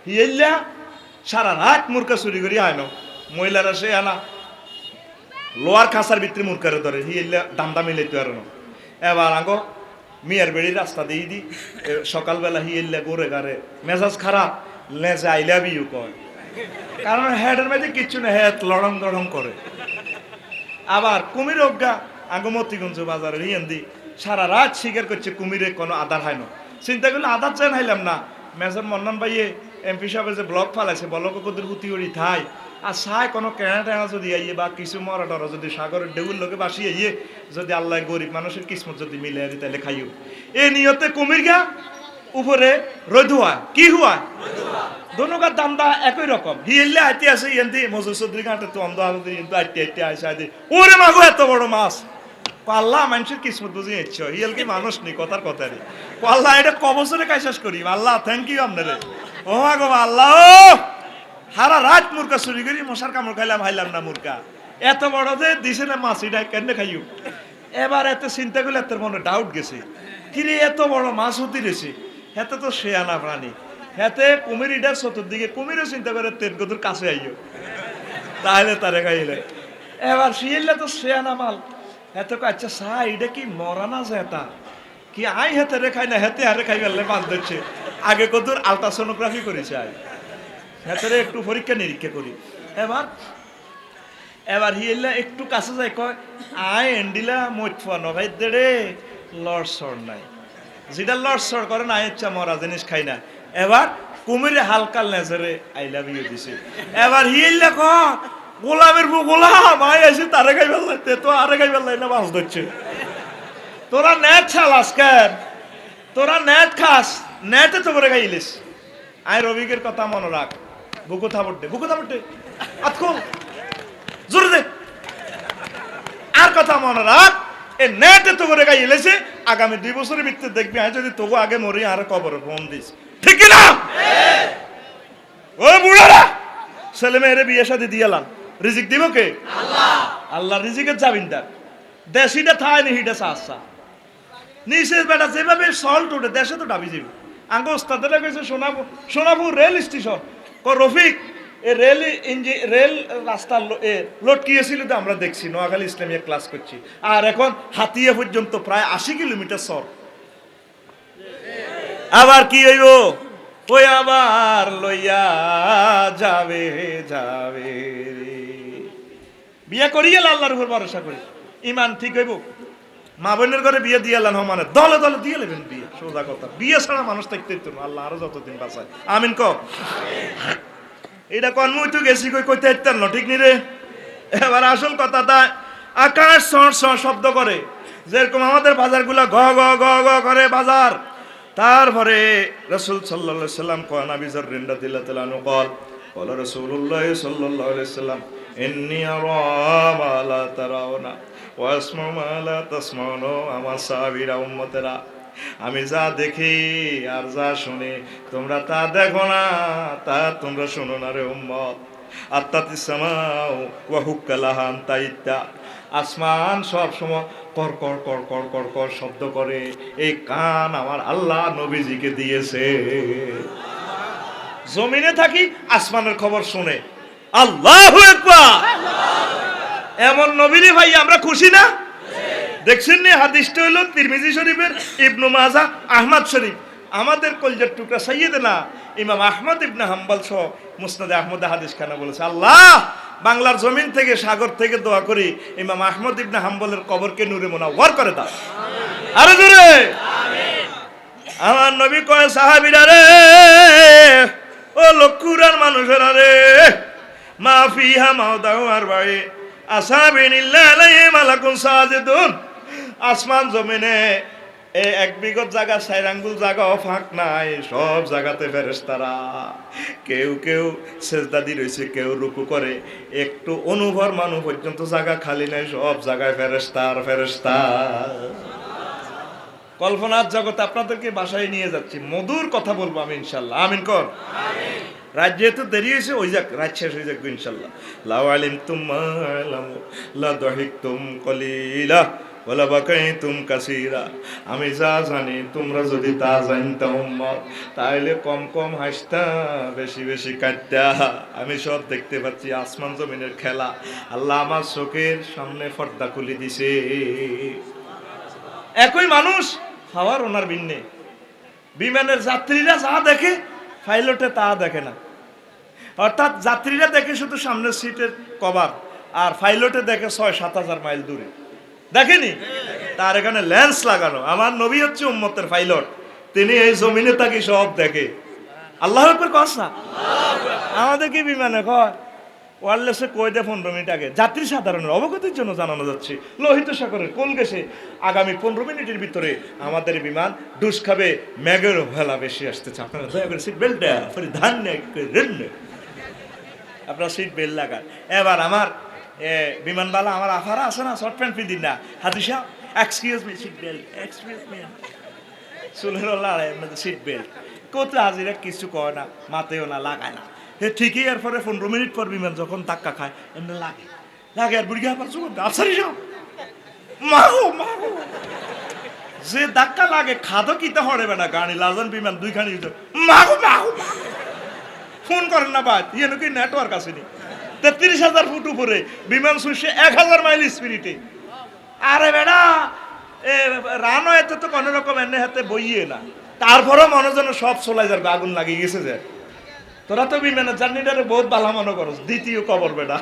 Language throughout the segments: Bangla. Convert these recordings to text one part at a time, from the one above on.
হিয়েল্লা সারা রাত মুরকা চুরি করি আয় না মহিলারা সে আনা লোয়ার খাঁচার ভিতরে মুরকারে ধরে হিয়েল্লা দামদা মিলাইতে আর না এবার আগো মিয়ার বেড়ির রাস্তা দিয়ে দি সকালবেলা হিয়েল্লা গোরে গারে মেজাজ খারাপ লেজে আই লাভ ইউ কয় কারণ হেডের মধ্যে কিচ্ছু না হেড লড়ং দড়ং করে আবার কুমির অজ্ঞা আগমতিগঞ্জ বাজারে হিয়েন্দি সারা রাত শিকার করছে কুমিরে কোনো আধার হয় না চিন্তা করলে আধার চান হাইলাম না মেজর মন্নান ভাইয়ে এমপি সাহেবের যে ব্লক ফালাইছে বলক কদুর হুতি উড়ি থাই আর সাই কোনো কেনা টেনা যদি আইয়ে বা কিছু মরা টরা যদি সাগরের ঢেউর লোকে বাসি আইয়ে যদি আল্লাহ গরিব মানুষের কিসমত যদি মিলে আরি তাহলে খাইও এ নিয়তে কুমির গা উপরে রোদ হওয়া কি হওয়া দোনোকার দামটা একই রকম হিয়েলে আইতে আছে ইয়েন্দি মজুর চৌধুরী ঘাটে তো অন্ধ আলো কিন্তু আইতে আইতে আসে আইতে ওরে মাগো এত বড় মাছ পাল্লা মানুষের কিসমত বুঝে নিচ্ছ হিয়েল কি মানুষ নি কথার কথারই পাল্লা এটা কবছরে কাইশাস করি আল্লাহ থ্যাংক ইউ আপনারে ও মাগো আল্লাহ সারা রাত মুরকা চুরি করি মশার কামড় খাইলাম হাইলাম না মুরকা এত বড় যে দিছে না মাছ এটা কেন খাইও এবার এত চিন্তা করলে এত মনে ডাউট গেছে কিরে এত বড় মাছ হতে রেছে হেতে তো শেয়ানা প্রাণী হেতে কুমির ইটার চতুর্দিকে কুমিরও চিন্তা করে তেল কদুর কাছে আইও তাহলে তারে খাইলে এবার শিয়ালে তো শেয়ানা মাল হেতে আচ্ছা সা এটা কি মরা না যেটা কি আই হেতে রে খাই না হেতে আরে খাই গেলে মাছ ধরছে আগে কদুর আলট্রাসোনোগ্রাফি করেছে আই হেতে একটু পরীক্ষা নিরীক্ষা করি এবার হিয়েলা একটু কাছে যাই কয় আয় এন্ডিলা মইফানো ভাই দেড়ে লড়সড় নাই যেটা লড়সড় করে না ইচ্ছা মরা জিনিস খাই না এবার কুমিরে হালকা লেজারে আই লাভ ইউ দিছে এবার হিয়েলা ক গোলামের বউ গোলাম আয় এসে তারে খাই ফেললাই তো আরে খাই ফেললাই না মাছ ধরছে তোরা নেট ছালাস কেন তোরা নেট খাস নেটে তো করে খাইলিস আয় রবিকের কথা মনে রাখ বুকু থাপড়ে আতকুল জোরে দে আর কথা মনে রাখ এ নেটে তো করে গাইলেছে আগামী 2 বছরের ভিতরে দেখবি আজ যদি তোকে আগে মরি আর কবরে ফোন দিস ঠিক কি না ও বুড়ারা ছেলে মেয়েরে বিয়ে শাদী দিয়ালাম রিজিক দিব কে আল্লাহ আল্লাহ রিজিকের জামিনদার দেশিটা থায় নি হিটা সাসা নিচে বেটা যেভাবে সল্ট ওঠে দেশে তো ডাবি যাবে আঙ্গ ওস্তাদেরা কইছে সোনাপুর রেল স্টেশন ক রফিক রেল রাস্তা লটকিয়েছিল তো আমরা দেখছি নোয়াখালী ইসলামিয়া ক্লাস করছি আর এখন হাতিয়া পর্যন্ত প্রায় 80 কিলোমিটার সর আবার কি হইব ওই আবার লইয়া যাবে বিয়ে করিয়ে আল্লাহর উপর ভরসা করি ইমান ঠিক হইব মা বোনের ঘরে বিয়ে দিয়ে আল্লাহ মানে দলে দলে দিয়ে নেবেন বিয়ে সোজা কথা বিয়ে ছাড়া মানুষ থাকতে আল্লাহ আরো যতদিন বাঁচায় আমিন ক এটা কনমুই তো গেছি কইতে ইত্যার না ঠিক নি রে এবার আসল কথাটা আকাশ শব্দ করে যেরকম আমাদের বাজারগুলা ঘ ঘ ঘ ঘ করে বাজার তারপরে রাসূল সাল্লাল্লাহু আলাইহি সাল্লাম কয় নবী জাররিন রাদিয়াল্লাহু তাআলা আনহু বল রাসূলুল্লাহ সাল্লাল্লাহু আলাইহি সাল্লাম ইন্নী আরা মা লা তারাউনা ওয়া আসমাউ মা লা তাসমাউনা আমার সাহাবীরা উম্মতেরা আমি যা দেখি আর যা শুনি তোমরা তা দেখো না তা তোমরা শোনো না রে উম্মত আত্তাতিস সামাউ ওয়া হুক্কালাহান তাইতা আসমান সব সময় কর কর কর কর কর কর শব্দ করে এই কান আমার আল্লাহ নবীজিকে দিয়েছে জমিনে থাকি আসমানের খবর শুনে আল্লাহু আকবার এমন নবীরে ভাই আমরা খুশি না দেখছেন নি হাদিসটা হলো তিরমিজি শরীফের ইবনে মাজাহ আহমদ শরীফ আমাদের কলজার টুকরা সাইয়েদনা ইমাম আহমদ ইবনে হাম্বল সহ মুসনাদে আহমদে হাদিস খানা বলেছে আল্লাহ বাংলার জমিন থেকে সাগর থেকে দোয়া করি ইমাম আহমদ ইবনে হাম্বলের কবরকে নূরে মুনাওয়ার করে দাও আরে জোরে আমিন আমার নবী কয় সাহাবীরা রে ও লক্ষুরার মানুষেরা রে মা ফিহা মাউদাউ আরবাই আসাবিনিল্লাহ আলাইহি মালাকুন সাজিদুন আসমান জমিনে এক বিগত জায়গা 4 আঙ্গুল জায়গা ফাঁক নাই সব জায়গাতে ফেরেশতারা কেউ কেউ সেজদাদি রইছে কেউ রুকু করে একটু অনুভর মানুষ পর্যন্ত জায়গা খালি নাই সব জায়গায় ফেরেশতা কল্পনার জগতে আপনাদেরকে বাসায় নিয়ে যাচ্ছি মধুর কথা বলবো আমি ইনশাআল্লাহ আমিন কর আমিন রাত যেহেতু দেরি হয়েছে ওই যাক রাত শেষ হয়ে যাক ইনশাআল্লাহ লাউ আলিমতুম মা আলামু লা দাহিকতুম কলিলা ওয়ালা বাকাইতুম কাসীরা, আমি যা জানি তোমরা যদি তা জানতা উম্মত, তাহলে কম কম হাসতা, বেশি বেশি কাঁদতা। আমি সব দেখতে পাচ্ছি, আসমান জমিনের খেলা। আল্লাহ আমার চোখের সামনে পর্দা খুলে দিছে। একই মানুষ, হাওয়ার ওনার ভিন্নে। বিমানের যাত্রীরা যা দেখে, পাইলটে তা দেখে না। অর্থাৎ যাত্রীরা দেখে শুধু সামনের সিটের কভার, আর পাইলটে দেখে ৬-৭ হাজার মাইল দূরে। দেখেনি? তার এখানে লেন্স লাগানো। আমার নবী হচ্ছে উম্মতের পাইলট, তিনি এই জমিনে তাকে সব দেখে। আল্লাহর উপর কথা। আমাদের কি বিমানে কয় ওয়ারলেসে কই দেয় 15 মিনিট আগে, যাত্রী সাধারণের অবগতির জন্য জানানো যাচ্ছে, লোহিত সাগরের কোল গেছে আগামী 15 মিনিটের ভিতরে আমাদের বিমান ডুস খাবে, ম্যাগের ভেলা বেশি আসতেছে, আপনারা দয়া করে সিট বেল্টটা পরিধান করেন। আপনারা সিট বেল্ট লাগান। এবার আমার বিমানবালা, আমার আফারা আছে না, শর্ট প্যান্ট পিন্দিন না, হাদিস excuse me, seat belt, excuse me, চুলের লড়াই সিট বেল্ট। কোথায় হাজিরা কিছু কয় না, মাতেও না, লাগায় না। হে ঠিকই। এরপরে 15 মিনিট পর বিমান যখন ধাক্কা খায়, এমনি লাগে লাগে, আর বুড়ি আবার চুল আফসারি সব মাগো মাগো, যে ধাক্কা লাগে খাদো কিতে হড়ে না, গাড়ি লাজন বিমান দুইখানি মাগো মাগো। ফোন করেন না বাদ, ইয়ে নাকি নেটওয়ার্ক আসেনি। 33,000 ফুট উপরে বিমান ছুঁড়ছে 1,000 মাইল স্পিরিটে। আরে বেড়া, রানওয়েতে তো কোনো রকম এনে হাতে বইয়ে না, তারপরও মনে যেন সব চলাই যাবে, আগুন লাগিয়ে গেছে যে। তোরা তো বিমানের জার্নিটারে বহুত ভালো মনে করস। দ্বিতীয় কবর বেড়া,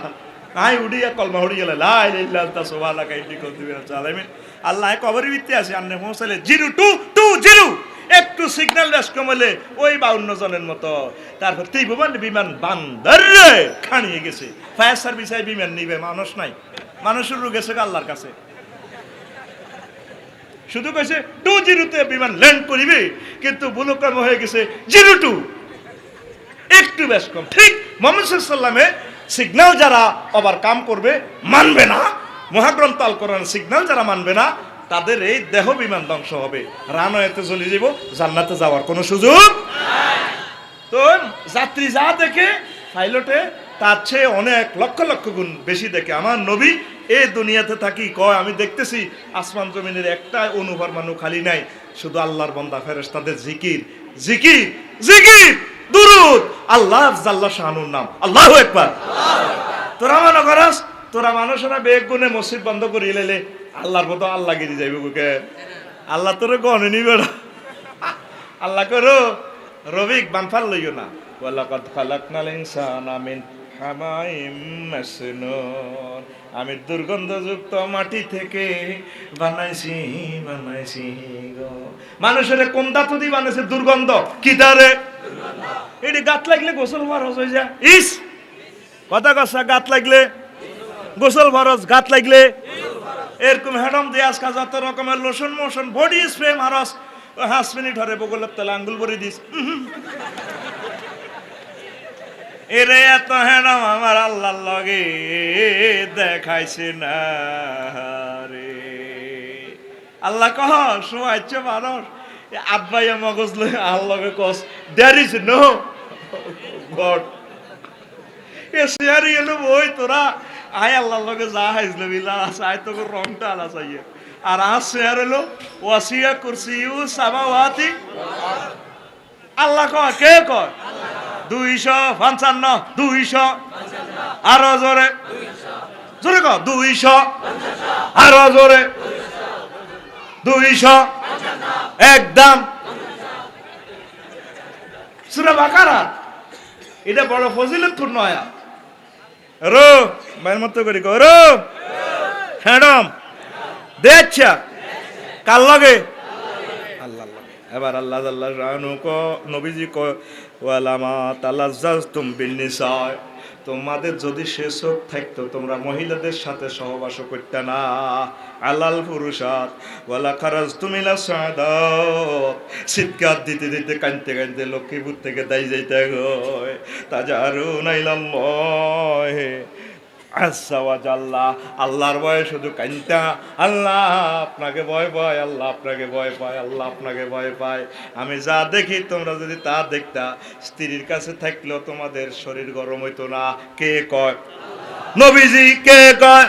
আই উড়িয়া কলমা উড়ি গেলে লাই ইল্লাহ তা সুবহানাকা কাইটি করতে চালাইমেন। আল্লাহ কবরের ভিত্তি আছে, আন্নে পৌঁছালে 0220 একটু সিগন্যাল রেস কমলে ওই 52 জনের মতো। তারপর ত্রিভুবন বিমান বান্দরে খানিয়ে গেছে। ফায়ার সার্ভিস এই বিমান নিবে, মানুষ নাই, মানুষের রু গেছে আল্লাহর কাছে। শুধু কইছে 20-তে বিমান ল্যান্ড করিবে, কিন্তু বুলকর্ম হয়ে গেছে 02, একটু বেশ কম। ঠিক মুহাম্মদ সাল্লাল্লাহু আলাইহি ওয়াসাল্লামে সিগন্যাল যারা ওভারকাম করবে, মানবে না, মহাগ্রন্থ আল কোরআন সিগন্যাল যারা মানবে না, তাদের এই দেহ বিমান ধ্বংস হবে, রানওয়েতে চলে যাব, জান্নাতে যাওয়ার কোনো সুযোগ নাই। তো যাত্রী যা দেখে, পাইলটে তার চেয়ে অনেক লক্ষ লক্ষ গুণ বেশি দেখে। আমার নবী এই দুনিয়াতে থাকি কয়, আমি দেখতেছি আসমান জমিনের একটা অনুপরমাণু খালি নাই, শুধু আল্লাহর বান্দা ফেরেশতাদের জিকির জিকির জিকির, দুরূদ, আল্লাহ জাল্লা শানুর নাম, আল্লাহু আকবার। তোরা মনে করস তোরা মানুষরা বেগ গুনে মসজিদ বন্ধ করে এলে আল্লাহর মতো আল্লাহ গিরি যাইব বুকে? আল্লাহ তোরে গনে নিবে না। আল্লাহ করো রবিক বানফাল লইও না। ওয়ালাকাদ খালাকনাল ইনসানা মিন হামাইম মাসনুন, আমি দুর্গন্ধযুক্ত মাটি থেকে বানাইছি বানাইছি গো। মানুষের কোন ধাতু দিয়ে বানাইছে? দুর্গন্ধ। কি তারে? এটি গাত লাগলে গোসল ফরজ হয়ে যায়। ইস কথা কথা, গাত লাগলে গোসল ফরজ, গাত লাগলে এরকম হেডম দিয়ে আজকা যত রকমের লোশন মোশন বডি স্প্রে মারস, 5 মিনিট হরে বগলের তেলে আঙ্গুল ভরে দিস। এরে এত হেডম আমার আল্লাহর লগে দেখাইছে না রে। আল্লাহ কহ শোয়াইছে মানুষ আব্বাইয়া মগজ লই আল্লাহকে কস, দেয়ার ইজ নো গড। এ শেয়ার এলো ওই তোরা আয় আল্লাহর লগে যা হাইজলো বিলা আয় তোকে রংটা আলা চাইয়ে। আর আজ শেয়ার এলো ওয়াসিয়া কুরসিউ সামাওয়াতি, আল্লাহ কয়, কে কয়? 255, 200, আরো জোরে জোরে কয় 200, আরো জোরে 200, একদম। সূরা বাকারা এটা বড় ফজিলতপূর্ণ আয়াত। রো বাইর মত করি কো রো হ্যাডম দেখছা কার লগে? আল্লাহর লগে। এবার আল্লাহ আল্লাহ রানু কো নবীজি কো ওয়ালামা তালাজ্জাজতুম বিন্নিসা, তোমাদের যদি সে চোখ থাকতো তোমরা মহিলাদের সাথে সহবাস করতে না। আলাল পুরুষাত ওয়ালা খারাজতুম ইলা সাদাত, চিৎকার দিতে দিতে কাঁদতে কাঁদতে লক্ষ্মীপুর থেকে দাই যাইতে হয়। তাজারুনা ইলাল্লাহ আজ্জা ওয়া জাল্লা, আল্লাহর ভয়ে শুধু কাঁদতা, আল্লাহ আপনাকে ভয় পায়, আল্লাহ আপনাকে ভয় পায়, আল্লাহ আপনাকে ভয় পায়। আমি যা দেখি তোমরা যদি তা দেখতা, স্ত্রীর কাছে থাকলেও তোমাদের শরীর গরম হইতো না। কে কয়? নবীজি। কে কয়?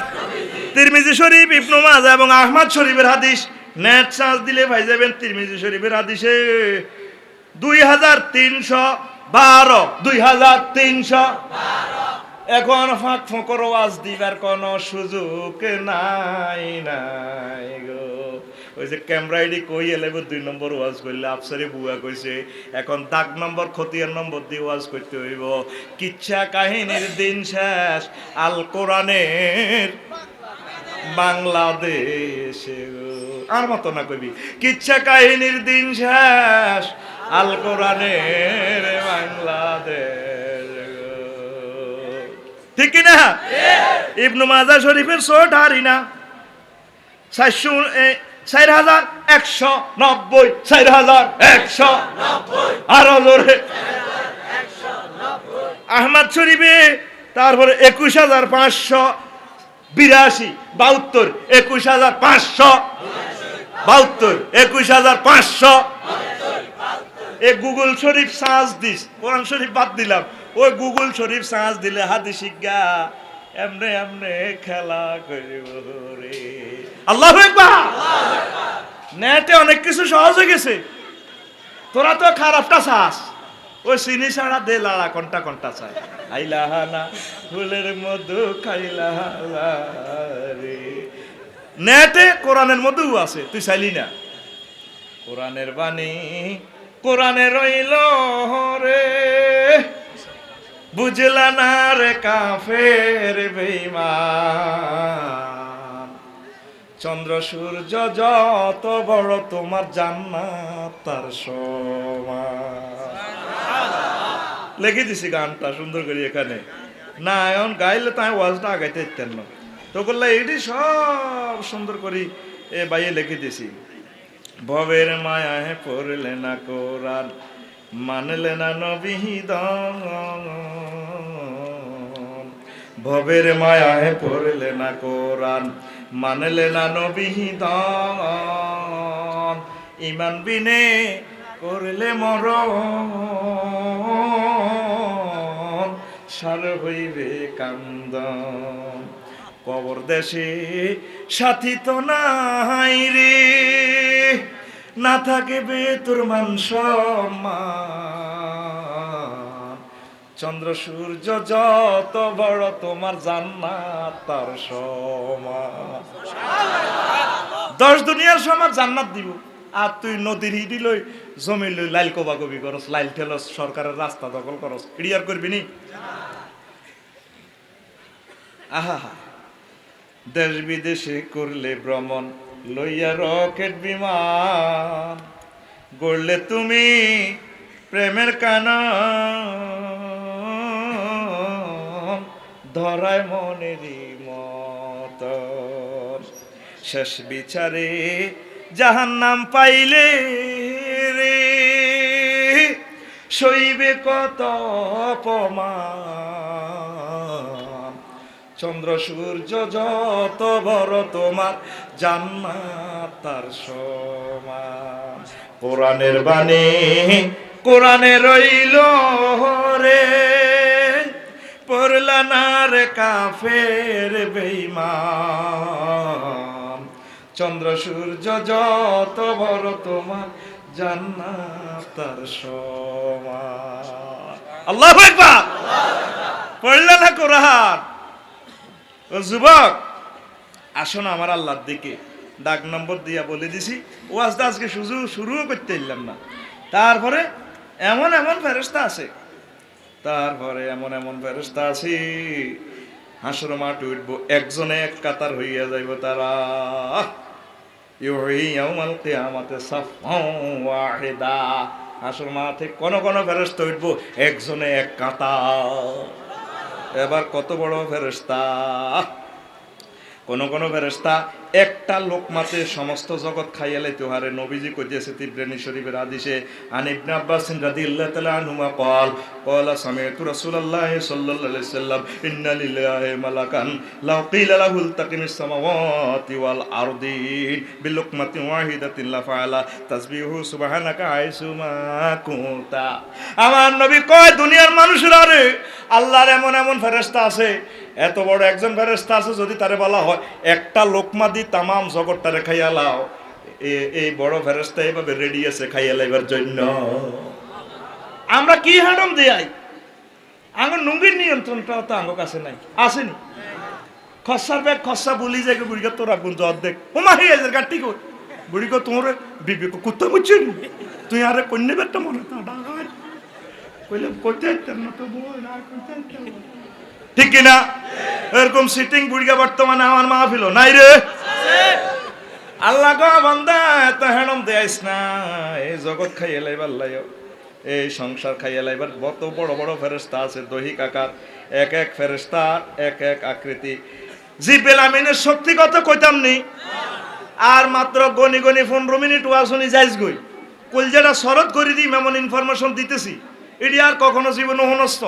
তিরমিজি শরীফ, ইবনে মাজাহ এবং আহমদ শরীফের হাদিস। নেট সার্চ দিলে পাই যাবেন তিরমিজি শরীফের হাদিসে 2312, 2312। এখন ফাঁক ফোঁকর ওয়াজ দিবার কোনো সুযোগ নাই নাই গো। ওই যে ক্যামেরাইডি কই এলেব 2 নম্বর ওয়াজ করলে আফসারে বুয়া কইছে এখন দাগ নম্বর খতিয়ার নম্বর দিয়ে ওয়াজ করতে হইব। কিচ্ছা কাহিনীর দিন শেষ, আল কোরআনের বাংলাদেশে আর মতো না কবি। কিচ্ছা কাহিনীর দিন শেষ, আল কোরআনের বাংলাদেশ। ঠিক কিনা? ইবনে মাজাহ শরীফের 4,190, 4190, 4190 আরো জোরে। আহমদ শরীফে তারপরে 21,582, 72, 21,572, 21,500। এই গুগল শরীফ সার্চ দিস, কোরআন শরীফ বাদ দিলাম, ওই গুগল শরীফ সার্চ দিলে হাদিস শিক্ষা এমনে এমনে খেলা করিব রে। আল্লাহু আকবার। নেটে অনেক কিছু সহজ হয়ে গেছে, তোরা তো খারাপটা চাস। ওই চিনি ছাড়া দে লাড়া কোনটা কোনটা চাই। আইলাহানা ফুলের মধু খাইলাহালা রে। নেটে কোরআনের মধু আছে, তুই চাইলি না। কোরআনের বাণী কোরআনে রইল রে, বুঝলা না রে কাফের বেঈমান। চন্দ্র সূর্য যত বড় তোমার জান্নাত তার সমান। লিখে দিছি গানটা সুন্দর করে এখানে না, এখন গাইলে তাই ওয়াজটা আগাইতে ইত্যান না তো বললে এটি সব সুন্দর করে এ বাইয়ে লিখে দিছি। ভবের মায়ায় পড়লে না কোরআন, মানলে না নবী দন। ভবের মায়ায় পড়লে না কোরআন, মানলে না নবী দন। ইমান বিনে করলে মরণ, সার হইবে কান্দন। কবর দেশে সাথী তো নাই রে, না থাকিবে তোর মান সম্মান। চন্দ্র সূর্য যত বড় তোমার জান্নাত তার সমান। 10 দুনিয়ার সমান জান্নাত দিব, আর তুই নদীর হিডি লই জমি লই লাইল কবাকবি করস, লাইল ঠেলস, সরকারের রাস্তা দখল করস, ক্লিয়ার করবি নি? আহা, দেশ বিদেশে করলে ভ্রমণ, লইয়া রকেট বিমান, গড়লে তুমি প্রেমের কানন, ধরায় মনেরই মতন। শেষ বিচারে জাহান্নাম পাইলে রে, সইবে কত অপমান। চন্দ্র সূর্য যত বড় তোমার জান্নাত তার সমান। কোরআনের বাণী কোরআনে রইল রে, পড়লা না রে কাফের বেঈমান। চন্দ্র সূর্য যত বড় তোমার জান্নাত তার সমান। আল্লাহু আকবার। পড়লা না কোরআন? ও যুবক, আসো না আমার আল্লাহর দিকে। ডাক নম্বর দিয়া বলে দিছি, ওয়াজটা আজকে শুরুও করতে এলাম না। তারপরে এমন এমন ফেরেশতা আছে, হাসর মাঠে উঠবো, একজনে এক কাতার হইয়া যাইব তারা। ইয়াউমাল কিয়ামাতে সাফফান ওয়াহিদা। হাসর মাঠে কোন কোন ফেরেশতা উঠবো, একজনে এক কাতার। এবার কত বড় ফেরেশতা! কোন কোন ফেরেশতা একটা লোকমাতে সমস্ত জগৎ খাইয়া লাইতে হারে। নবীজি কইতেছে তিবরানী শরীফের হাদিসে, আন ইবনে আব্বাস রাদিয়াল্লাহু তাআলা আনহুমা ক্বালা সামি'তু রাসূলুল্লাহ সাল্লাল্লাহু আলাইহি ওয়াসাল্লাম ইন্না লিল্লাহি মালাকান লাউ কিলা লাহু তাকিমিস সামাওয়াতি ওয়াল আরদি বিলুকমাতিন ওয়াহিদাতিন লা ফাআলা তাসবিহু সুবহানাকা আইসুমা কুনতা। আমার নবী কয়, দুনিয়ার মানুষেরা রে, আল্লাহর এমন এমন ফেরেশতা আছে, এত বড় একজন ফেরেশতা আছে, যদি তারে বলা হয় একটা লোকমা দি তামাম জগৎটারে খাইয়া লাও, এই বড় ফেরেশতা এইভাবে রেডি আছে খাইয়া লাইবার জন্য। আমরা কি হাডম দেয়াই, আঙ্গুর নুঙ্গির নিয়ন্ত্রণটা তো আঙ্গুর কাছে নাই, আসেনি। খসার ব্যাগ খসা বলি যায় বুড়িকে তোরা গুঞ্জ অর্ধেক ওমা হে এদের গাটি কর বুড়িকে তোর বিবেক কুত্তা বুঝছেন তুই আরে কন্যা ব্যাগটা মনে তো ডাকার কইলে কইতে চাইতাম না তো বল না কইতে চাইতাম, ঠিক কি না? এরকম সিটিং বুড়িকে বর্তমানে আমার মাহফিল নাই রে। আল্লাহ গো বান্দা এত হেডম দেয়াইস না, এই জগৎ খাইয়ে লাইবার লাইও, এই সংসার খাইয়ে লাইবার কত বড় বড় ফেরেশতা আছে দৈহিক আকার, এক এক ফেরেশতা এক এক আকৃতি। জিব্রাইল আমিনের শক্তি কত কইতাম নি, আর মাত্র গনি গনি 15 মিনিট ওয়াজ শুনি যাইস গই কলজাটা শরৎ করে দিই এমন ইনফরমেশন দিতেছি, এটি আর কখনো জীবনে হনস্ত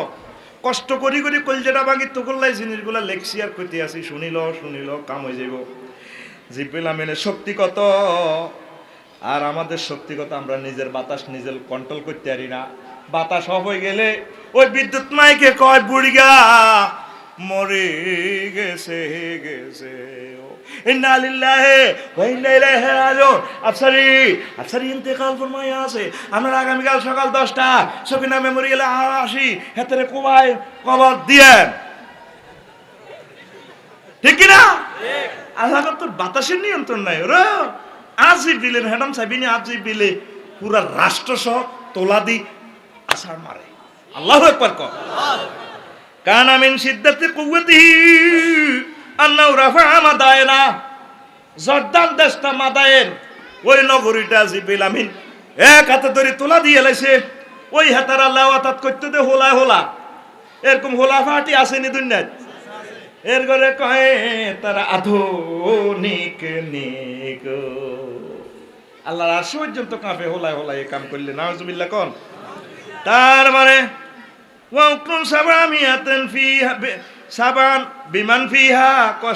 কষ্ট করি করি কলজাটা ভাঙি তোকল্লাই জিনিসগুলা লেখছি আর কইতে আসি, শুনিল শুনিল কাম হয়ে যাব। জিব্রাইল আমিনের শক্তি কত আর আমাদের শক্তি কত, আমরা নিজের বাতাস নিজের কন্ট্রোল করতে পারি না। বাতাস অফ হয়ে গেলে ওই বিদ্যুৎ মাইকে কয় বুড়িগা মরে গেছে গেছে, ইন্না লিল্লাহি ওয়া ইন্না ইলাইহি রাজিউন। আফসারি ইন্তেকাল ফরমায়া আছে, আমরা আগামীকাল সকাল 10টা সকিনা মেমোরিয়ালে আসি, হেতরে কোবাই কবর দিয়েন, ঠিক কি না? আল্লাহ তোর বাতাসের নিয়ন্ত্রণ নাই রে। আজিব দিলেন হেডম সাইবিনি, আজিব দিলে পুরা রাষ্ট্র সহ তোলা দি আসার মারে। আল্লাহু আকবার কর। কানা মিন শিদ্দাতি কুওয়াতিহি আন্নাহু রাফা মাদায়না, জর্দান দেশটা মাদায়েন ওই নগরীটা জিব্রাইল আমিন এক হাতে ধরে তোলা দিয়ে লাইছে, ওই হাতার আল্লাহ আতাত করতে দে হোলা হোলা, এরকম হোলা ফাটি আসেনি দুনিয়ায়। এর ঘরে কয়ে তারা আধুনিক নিক, আল্লাহর আরশ পর্যন্ত কাঁপে হোলায় হোলায় এই কাম করলে, নাউজুবিল্লাহ কোন। তার মানে ওয়াকুম সাবামিয়াতান ফিহা সাবান বিমান ফিহা,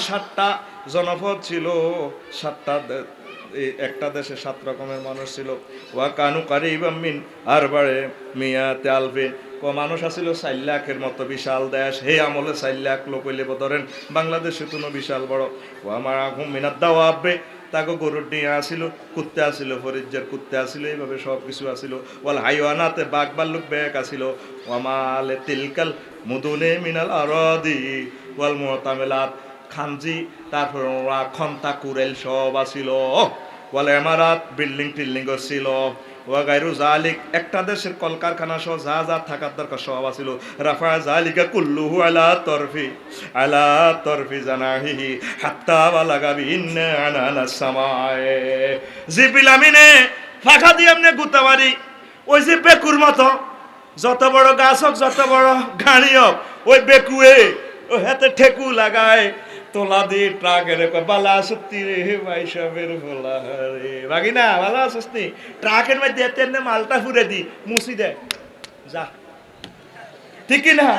7টা জনপদ ছিল, 7টা একটা দেশে 7 রকমের মানুষ ছিল। ওয়া কানু কারিবাম মিন আরবায়ে মিয়াতে আলফিন, মানুষ আছিল 4 লাখের মতো বিশাল দেশ। হে আমলে 4 লাখ লোক হইলে ধরেন বাংলাদেশে তো বিশাল বড়। ও আমার আগুম মিনাদ দাওয়াবে, তাকে গরুর ডিয়া আসিল, কুত্তে আসিল, ফরিজ্জার কুত্তে আসিল, এইভাবে সব কিছু আসিল। ওয়াল হাইওয়ানাতে বাঘ ভাল্লুক ব্যাগ আসিল। ওয়ামালে তিলকাল মুদুনে মিনাল আরাদি ওয়াল মুতামিলাত, খানজি, তারপর ওরা খন্তা কুরেল সব আসিল। ওয়াল ইমারাত, বিল্ডিং টিল্ডিং ছিল। ওয়া গায়রু জালিক, একটা দেশের কলকারখানা সহ যা যা থাকার দরকার সব আছিল। রাফা জালিকা কুল্লুহু আলা তরফি জানাহিহি হাত্তা বালাগা বিন্না আনানাস সামায়ে। জিব্রাইল আমিনে ফাঁকা দিয়ে এমনি গুতাবারি, ওই যে বেকুর মতো যত বড় গাছ হোক যত বড় গাড়ি হোক, ওই বেকুয়ে ও হাতে ঠেকু লাগায় তোলা দিয়ে ট্রাকের বালা সত্যি রে ভাই সবের ভোলা রে বাগিনা বালা সস্তি, ট্রাকের মধ্যে তেনে মালটা ফুরে দি মুসি দে যা, ঠিক না?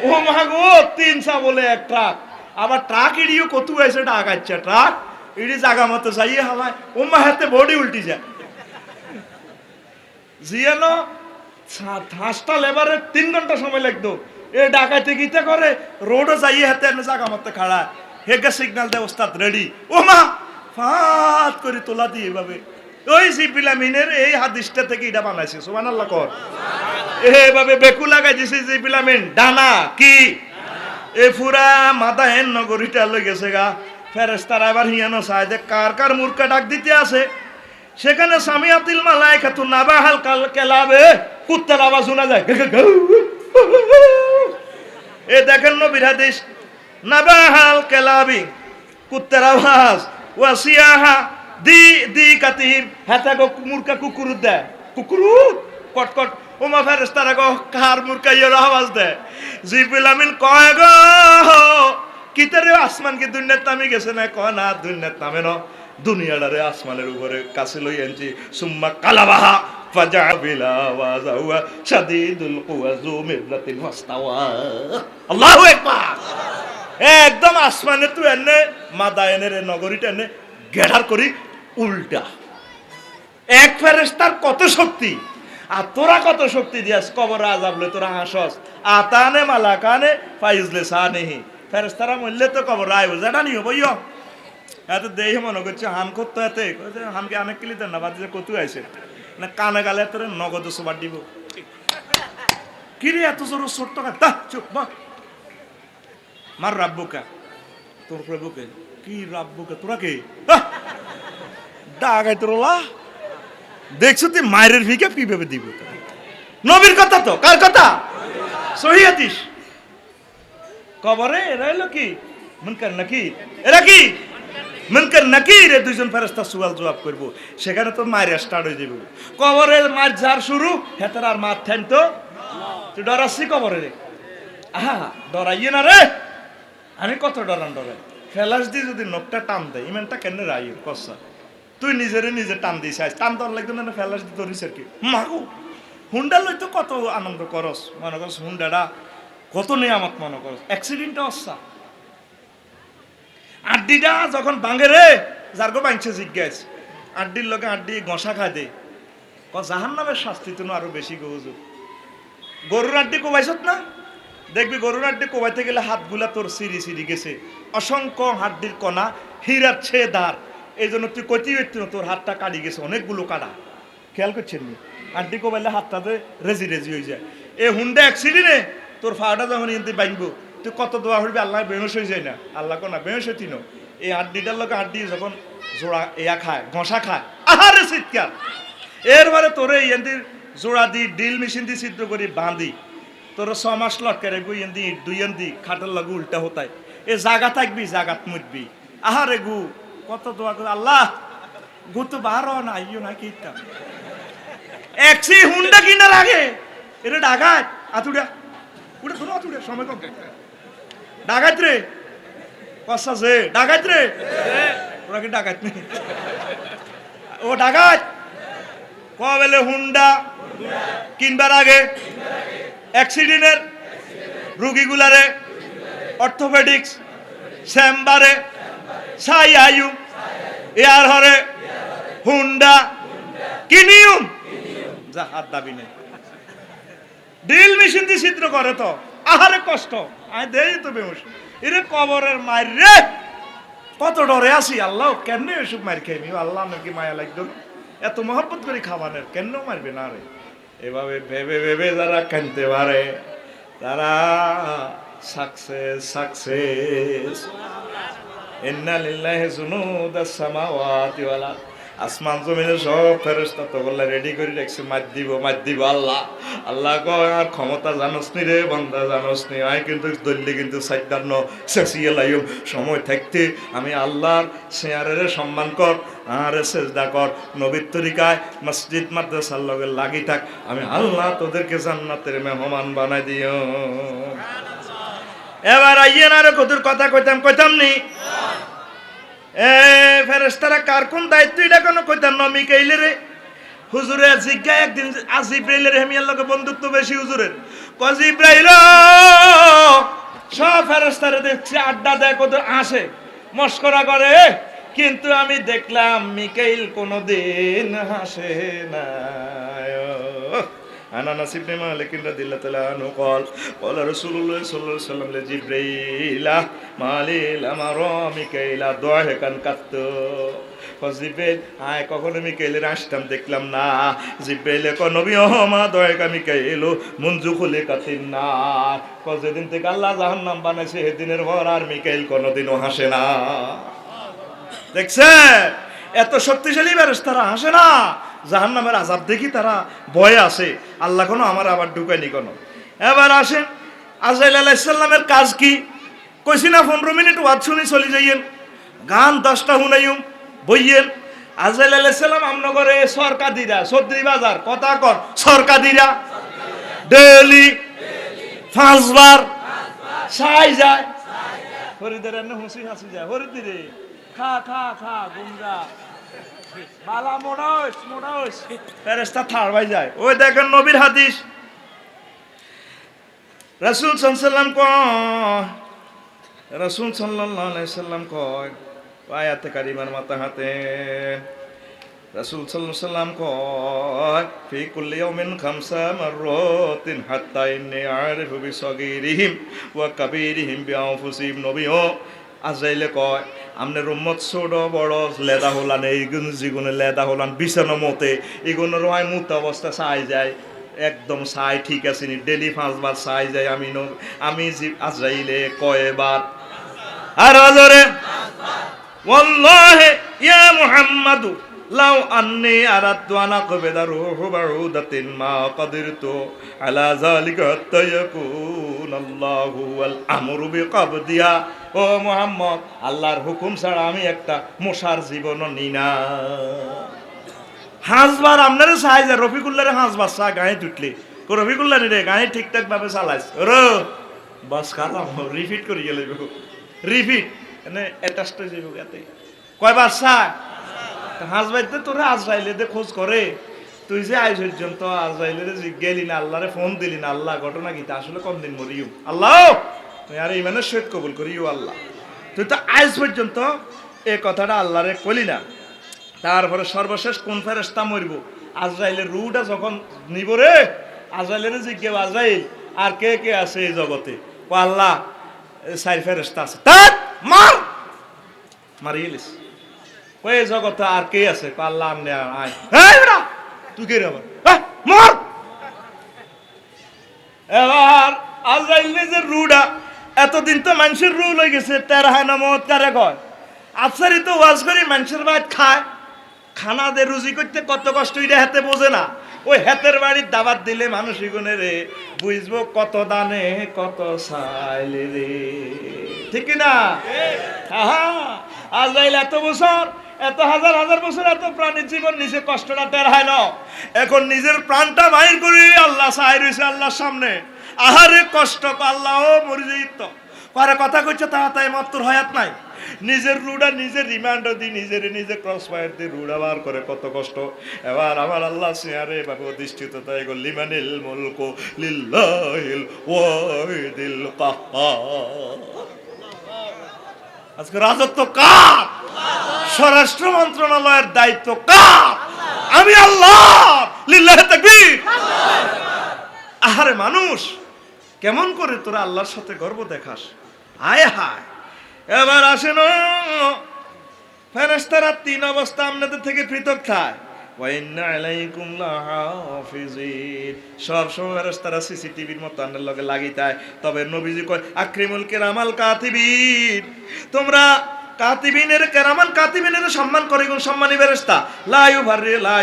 ও মাগো 300 বলে এক ট্রাক, আবার ট্রাক ইডিও কত হয়েছে ডাকাচ্ছে, ট্রাক ইডি জাগা মতো যাইয়ে হালায়, ও মা হাতে বডি উল্টি যায় জিয়ানো। 5টা লেবারের 3 ঘন্টা সময় লাগতো, এ ডাকাইতে গিতে করে রোডও যাইয়ে হাতে জাগা মতো খাড়া, হেগে সিগন্যাল দেয় ওস্তাদ রেডি, ও মা ফাত করে তোলা দিয়ে এভাবে। ওই জিব্রাইল আমিনের এই হাদিসটা থেকে এটা বানাইছে, সুবহানাল্লাহ কর। এভাবে বেকু লাগাই দিছে জিব্রাইল আমিন, ডানা কি এ পুরা মাদায়েন নগরীটা লই গেছে গা। ফেরেশতারা এবার হিয়ানো চায় যে কার কার মূর্খা ডাক দিতে আছে। সেখানে সামিয়াতিল মালায়েকাতু নাবাহাল কালাবে, কুত্তার আওয়াজ শোনা যায়। এ দেখেন নবীর হাদিস, নাবাহাল কালাবি কুত্তার আওয়াজ, ওয়াসিয়াহা দি দি কাতিম, হাতা গো মূর্খা কুকুর দেয়, কুকুরু কটকট। ওমা ফেরেশতারা গো কার মূর্খা ইয়ের আওয়াজ দেয়। জিব্রাইল আমিন কয় গো কিতারে আসমান কি দুনিয়াত নামি গেছে না? কয় না দুনিয়াত নামে না, দুনিয়াটারে আসমানের উপরে কাছে লই আনছি। সুম্মা কালাবাহা ফাজাবিলা ওয়াজাওয়া শাদীদুল কুওয়া যু মিররাতিন ফাস্তাওয়া। আল্লাহু আকবার। একদম আসমানে তুই এনে মাদায়েনের নগরীটা এনে গেড়ার করি উল্টা। এক ফেরেশতার কত শক্তি, আর তোরা কত শক্তি দিয়াস কবর আযাব লই তোরা হাসস। আতানে মালাকানে ফাইজলে সানেহি, ফেরেস্তারা মরলে তো কবর আইব জানা নিও বইও এত দেহে মনে করছে হান করতো এতে হানকে অনেক কিলি দেন না বাদ কত আইছে না কানে গালে তোর নগদ সোবার দিব কিরে এত জোর ছোট্ট তা চুপ বা মার রাব্বুকা তোর প্রভুকে কি রাব্বুকা তোরা কে ডাগাই তোর দেখছো তুই মায়ের ভিকে কিভাবে দিব নবীর কথা তো কার কথা সহিহাদিস কবরে এরা এলো কি মুনকার নাকির এরা কি মুনকার নাকির এ দুইজন ফেরেশতা সুয়াল জবাব করব সেখানে তো মায়ের স্টার্ট হয়ে যাবে কবরে মার যার শুরু হেতার আর মার ঠেন তো তুই ডরাচ্ছি কবরে রে আহা ডরাইয়ে না রে আমি কত ডরাই ফেলাস দিয়ে যদি নখটা টান দেয় ইমানটা কেন রাই কসা তুই নিজে টান দিস টান দেওয়ার লাগতো না ফেলাস দিয়ে ধরিস আর কি মাগো হুন্ডা লই তো কত আনন্দ করস মনে করস হুন্ডাটা কত নিয়ামত মনে করস অ্যাক্সিডেন্টটা অসা আড্ডিটা যখন ভাঙে রে যার গো ভাঙছে জিজ্ঞাস আড্ডির লোকে আড্ডি গসা খায় দে জাহান্নামের শাস্তি তো আরো বেশি গজু গরুর আড্ডি কোবাইছত না দেখবি গরুর আড্ডি কোবাইতে গেলে হাতগুলা তোর সিঁড়ি গেছে অসংখ্য হাড্ডির কণা হীরার ছেয়ে ধার এই জন্য তুই কইতে পারতি না তোর হাতটা কাটি গেছে অনেকগুলো কাটা খেয়াল করছেন নি আড্ডি কোবাইলে হাতটাতে রেজি হয়ে যায় এই হুন্ডা অ্যাক্সিডেন্টে তোর ফাটা যখন এনতে বাইনবো তুই কত দোয়া হইবি আল্লাহ বেহস হয়ে যায় না আল্লাহ কোনা বেহস হইতি না এই আড্ডিটার লোক আড্ডি যখন জোড়া ইয়া খায় ঘষা খায় আহারে চিৎকার এরবারে তোরে এনতির জোড়া দি ডিল মেশিন দিয়ে ছিদ্র করি বাঁধি তোর 6 মাস লটকে রাখবো এনদি দুই এনদি খাটের লাগু উল্টা হতায় এ জাগা থাকবি জাগাত মুটবি আহারে গু কত দোয়া করে আল্লাহ গু তো বারো না আইও না কিটা একসি হুন্ডা কিনা লাগে এটা ডাকাত আতুড়া উড়ে ধরো আতুড়া সময় কম ডাকাত রে কসা যে ডাকাত রে ওরা কি ডাকাত নেই ও ডাকাত কবেলে হুন্ডা কিনবার আগে অ্যাক্সিডেন্টের রুগীগুলারে অর্থোপেডিক্স চেম্বারে সাই আয়ু এয়ার হরে হুন্ডা কিনিউম যা হাত দাবি নেই ডিল মেশিন দিয়ে ছিদ্র করে তো আহারে কষ্ট আয় দেই তো বেউস এরে কবরের মার রে কত ডরে আছি আল্লাহ কেন এসব মার খেয়ে আল্লাহ নাকি মায়া লাগতো এত মহব্বত করে খাবানের কেন মারবে না রে এভাবে ভেবে যারা কানতে পারে তারা সাকসেস ইন্না লিল্লাহি জুনুদাস সামাওয়াতি ওয়াল আরদ আসমান জমিনে সব ফেরেশতা তো বলে রেডি করে রাখছে মার দিব আল্লাহ কয় আর ক্ষমতা জানোস নি রে বান্দা জানোস নি আই কিন্তু দল্লি কিন্তু সাইদান্ন শেষিয়ে লাইম সময় থাকতে আমি আল্লাহর শেয়ারের সম্মান কর আরে সেজদা কর নবীর তরিকায় মসজিদ মাদ্রাসার লগে লাগি থাক আমি আল্লাহ তোদেরকে জান্নাতের মেহমান বানাই দিও এবার আইয়েন আর কতর কথা কইতাম নি ফেরেশতারা কার কোন দায়িত্ব এটা কোনো কইতাম না মিকাইলে রে হুজুরে জিজ্ঞা একদিন জিব্রাইলের হেমিয়ার লগে বন্ধুত্ব বেশি হুজুরের কয় জিব্রাইল সব ফেরেশতারা দেখছি আড্ডা দেয় কত আসে মস্করা করে কিন্তু আমি দেখলাম মিকাইল কোনোদিন হাসে না আনানাস ইবনে মালিক রাদিয়াল্লাহু তাআলা আনহু قال رسول الله صلى الله عليه وسلم لجبريل মালিল আমার মিকাইলা দোয়াহেকান কাত জিব্রাইল আয় কখনো মিকাইলের আসতাম দেখলাম না জিব্রাইল কো নবী ও মা দোয়াহেকা মিকাইল মুনজু খুলে কাতিন না যেদিন থেকে আল্লাহ জাহান্নাম বানাইছে সেদিনের পর আর মিকাইল কোনোদিনও হাসে না দেখছে এত শক্তিশালী ফেরেশতারা হাসে না জাহান্নামের আযাব দেখি তারা ভয়ে আছে আল্লাহ কোনো আমার আবার ঢুকায়নি কোনো এবার আসেন আজরাইল আলাইহিস সালামের কাজ কি কইছি না 15 মিনিট ওয়াজ শুনি চলে যাইয়েন গান 10টা শুনাইম বইয়েন আজরাইল আলাইহিস সালাম আমনগরে সরকাদিরা সদরি বাজার কথা কর সরকাদিরা ডেলি 5 বার সাই যায় হরিদের এনে হুঁসি হাসি যায় হরিদিরে খা গুমরা বালা মোড়াস ফেরেশতা থার ভাই যায় ওই দেখেন নবীর হাদিস রাসূল সাল্লাল্লাহু আলাইহি সাল্লাম কয় আয়াতে কারিমার মাথা হাতে রাসূল সাল্লাল্লাহু আলাইহি সাল্লাম কয় ফি কুল্লি ইয়াউমিন খামসা মাররাতিন হাত্তা ইন্নী আরিফু বিসাগীরিহিম ওয়া কাবীরিহিম বিআনফুসিহিম। নবীও আজরাইলে কয় আমনের উম্মত ছোট বড় লেদা হলান এইগুন যেগুলো লেদা হলান বিছানো মতে এগুলো রয় মুত অবস্থা চাই যায় একদম চাই ঠিক আছে নি ডেলি 5 বার চাই যায় আমি আজরাইলে কয়বার আর হজরে ওয়াল্লাহি ইয়া মুহাম্মাদু লাউ আন্নী আরাদতু আন আকবিদা রূহু বাউদাতিন মা কাদিরতু আলা যালিকা হাত্তা ইয়াকুনাল্লাহু ওয়াল আমরু বিকাবদিয়া। ও মুহাম্মদ, আল্লাহর হুকুম ছাড়া আমি একটা মশার জীবনও নি না। হাঁসবার আপনারা চাই যে রফিকুল্লারে হাঁসবার চা গায়ে তুটলে রফিকুল্লা রে গায়ে ঠিকঠাক ভাবে চালাইছ বাস খালাম রিপিট করি গেলে রিপিট এনে অ্যাটাচড হয়ে যাবে এতে কয়বার চা হাঁসবাইতে তোরা আজরাইলে দে খোঁজ করে তুই যে আজ পর্যন্ত আজরাইলে গেলি না আল্লাহরে ফোন দিলি না আল্লাহ ঘটনা গীতা আসলে কম দিন মরিও আল্লাহ তুই আর ইমানের সহিত কবুল করিও আল্লাহ তুই তো আজ পর্যন্ত এই কথাটা আল্লাহরে কইলি না। তারপরে সর্বশেষ কোন ফেরেশতা মরব আজরাইলের রুটা যখন নিব রে আজরাইলের জিজ্ঞেস আজরাইল আর কে কে আছে এই জগতে ও আল্লাহ 4 ফেরেশতা আছে তাত মার মারিলিস ওই জগতে আর কে আছে আল্লাহ আমনে আয় এই বেটা তুই কে রে আবার মার এবার আজরাইলের যে রুটা এতদিন তো মানুষের রু লই গেছে তেরা হয় না মত কারে কয় আফসারি তো ওয়াজ করি মানুষের ভাত খায় খানা দে রুজি করতে কত কষ্ট এটা হাতে বোঝে না ওই হাতের বাড়ির দাবাত দিলে মানুষ গুনে রে বুঝবো কত দানে কত চাইলে রে ঠিক না আজরাইল এত বছর এত হাজার হাজার বছর এত প্রাণীর জীবন নিচে কষ্টটা টের হয় না এখন নিজের প্রাণটা বাইর করে আল্লাহ চাই রয়েছে আল্লাহর সামনে আহারে কষ্ট আল্লাহ মরিজিত পরে কথা কইছে তাই মত্তর হয়াত নাই নিজের রুডা নিজের রিমান্ডার দি নিজে ক্রস ফায়ার দিয়ে রুডা বার করে কত কষ্ট। এবার আমার আল্লাহ সিয়ারে ভাবে অধিষ্ঠিত তাই গো লিমানিল মুলকু লিল্লাহিল ওয়াহিদিল কাহ্হার। আজকে রাজত্ব কার? স্বরাষ্ট্র মন্ত্রণালয়ের দায়িত্ব কার? আমি আল্লাহ। লিল্লাহি তাকবীর। আহারে মানুষ কেমন করে তোরা আল্লাহর সাথে গর্ব দেখাস? আয় হায়। এবার আসেন ফেরেশতারা 3 অবস্থা আপনাদের থেকে পৃথক থাকে ওয়া ইন্না আলাইকুম লাহাফিজিন সব সময় ফেরেশতারা সিসিটিভির মতো আপনার লগে লাগি থাকে। তবে নবীজি কয় আকরিমুল কিরামাল কাতিবিন তোমরা কাতিবিনের কেরামান কাতিবিনের সম্মান করে কোন সম্মানী ফেরেশতা লা